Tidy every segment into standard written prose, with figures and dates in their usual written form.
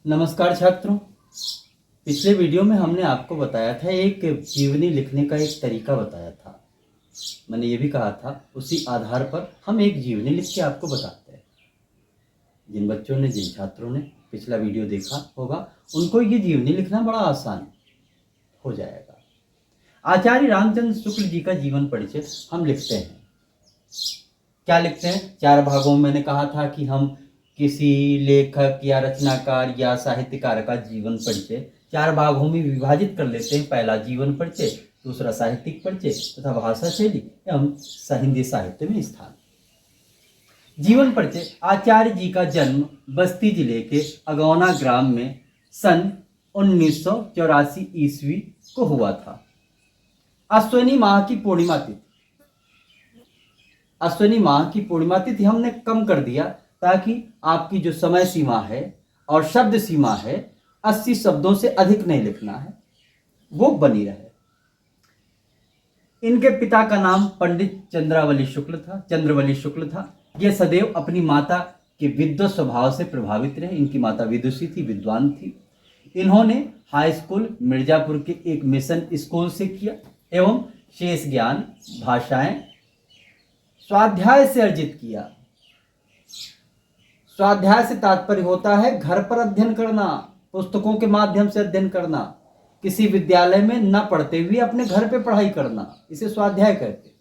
नमस्कार छात्रों। पिछले वीडियो में हमने आपको बताया था, एक जीवनी लिखने का एक तरीका बताया था। मैंने ये भी कहा था उसी आधार पर हम एक जीवनी लिख के आपको बताते हैं। जिन छात्रों ने पिछला वीडियो देखा होगा उनको ये जीवनी लिखना बड़ा आसान हो जाएगा। आचार्य रामचंद्र शुक्ल जी का जीवन परिचय हम लिखते हैं। क्या लिखते हैं? 4 भागों में मैंने कहा था कि हम किसी लेखक या रचनाकार या साहित्यकार का जीवन परिचय 4 भागों में विभाजित कर लेते हैं। पहला जीवन परिचय, दूसरा साहित्यिक परिचय तथा भाषा शैली एवं हिंदी साहित्य में स्थान। जीवन परिचय। आचार्य जी का जन्म बस्ती जिले के अगौना ग्राम में सन 1984 ईस्वी को हुआ था। अश्विनी माह की पूर्णिमा तिथि। अश्विनी माह की पूर्णिमा तिथि हमने कम कर दिया ताकि आपकी जो समय सीमा है और शब्द सीमा है 80 शब्दों से अधिक नहीं लिखना है, वो बनी रहे। इनके पिता का नाम पंडित चंद्रवली शुक्ल था। ये सदैव अपनी माता के विद्वत स्वभाव से प्रभावित रहे। इनकी माता विदुषी थी, विद्वान थी। इन्होंने हाई स्कूल मिर्जापुर के एक मिशन स्कूल से किया एवं शेष ज्ञान भाषाएं स्वाध्याय से अर्जित किया। स्वाध्याय से तात्पर्य होता है घर पर अध्ययन करना, पुस्तकों के माध्यम से अध्ययन करना, किसी विद्यालय में न पढ़ते हुए अपने घर पे पढ़ाई करना, इसे स्वाध्याय कहते हैं।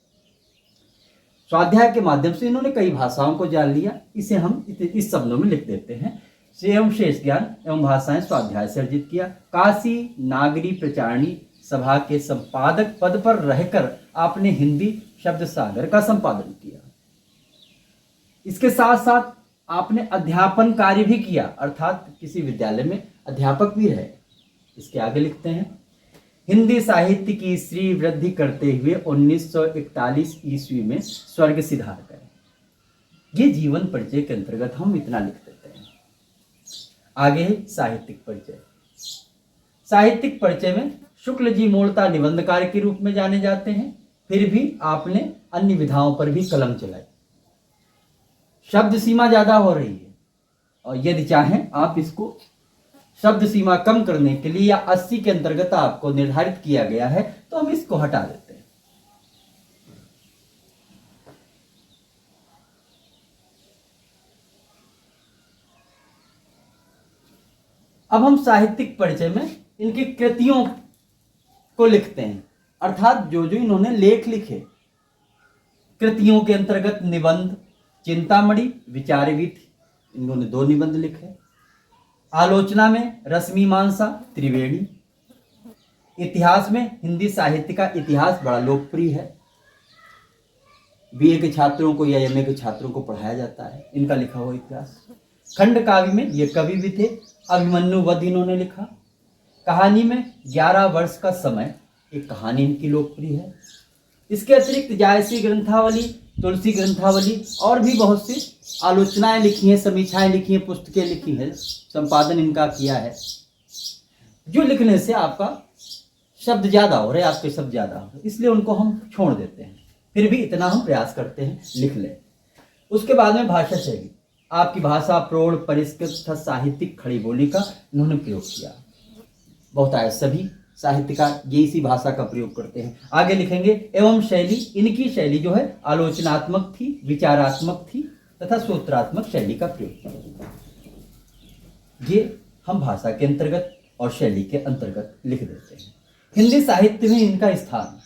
स्वाध्याय के माध्यम से इन्होंने कई भाषाओं को जान लिया। इसे हम इस शब्दों में लिख देते हैं। एवं शेष ज्ञान एवं भाषाएं स्वाध्याय से अर्जित किया। काशी नागरी प्रचारणी सभा के संपादक पद पर रहकर आपने हिंदी शब्द सागर का संपादन किया। इसके साथ साथ आपने अध्यापन कार्य भी किया, अर्थात किसी विद्यालय में अध्यापक भी रहे। इसके आगे लिखते हैं, हिंदी साहित्य की श्री वृद्धि करते हुए 1941 ईस्वी में स्वर्ग सिधार गए। ये जीवन परिचय के अंतर्गत हम इतना लिख देते हैं। आगे है साहित्यिक परिचय। साहित्यिक परिचय में शुक्ल जी मूलतः निबंधकार के रूप में जाने जाते हैं, फिर भी आपने अन्य विधाओं पर भी कलम चलाई। शब्द सीमा ज्यादा हो रही है और यदि चाहें आप इसको शब्द सीमा कम करने के लिए या 80 के अंतर्गत आपको निर्धारित किया गया है तो हम इसको हटा देते हैं। अब हम साहित्यिक परिचय में इनकी कृतियों को लिखते हैं, अर्थात जो जो इन्होंने लेख लिखे। कृतियों के अंतर्गत निबंध चिंतामणि विचारवीथि, इन्होंने 2 निबंध लिखे। आलोचना में रश्मिमांसा त्रिवेणी। इतिहास में हिंदी साहित्य का इतिहास बड़ा लोकप्रिय है, बीए के छात्रों को या एमए के छात्रों को पढ़ाया जाता है इनका लिखा हुआ इतिहास। खंड काव्य में ये कवि भी थे, अभिमन्यु वध इन्होंने लिखा। कहानी में 11 वर्ष का समय, एक कहानी इनकी लोकप्रिय है। इसके अतिरिक्त जायसी ग्रंथावली, तुलसी ग्रंथावली और भी बहुत सी आलोचनाएं लिखी हैं, समीक्षाएं लिखी हैं, पुस्तकें लिखी हैं, संपादन इनका किया है। जो लिखने से आपका शब्द ज्यादा हो रहे, आपके शब्द ज्यादा हो रहे, इसलिए उनको हम छोड़ देते हैं। फिर भी इतना हम प्रयास करते हैं लिख लें। उसके बाद में भाषा शैली। आपकी भाषा प्रौढ़ परिष्कृत तथा साहित्यिक खड़ी बोली का इन्होंने प्रयोग किया। बहुत आए सभी साहित्यकार ये इसी भाषा का प्रयोग करते हैं। आगे लिखेंगे एवं शैली। इनकी शैली जो है आलोचनात्मक थी, विचारात्मक थी तथा सूत्रात्मक शैली का प्रयोग किया। ये हम भाषा के अंतर्गत और शैली के अंतर्गत लिख देते हैं। हिंदी साहित्य में इनका स्थान।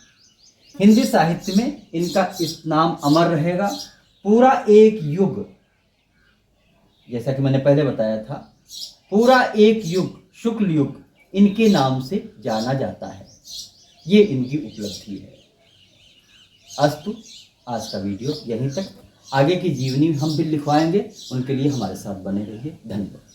हिंदी साहित्य में इनका इस नाम अमर रहेगा। पूरा एक युग, जैसा कि मैंने पहले बताया था, पूरा एक युग शुक्ल युग इनके नाम से जाना जाता है। ये इनकी उपलब्धि है। अस्तु, आज का वीडियो यहीं तक। आगे की जीवनी हम भी लिखवाएंगे, उनके लिए हमारे साथ बने रहिए। धन्यवाद।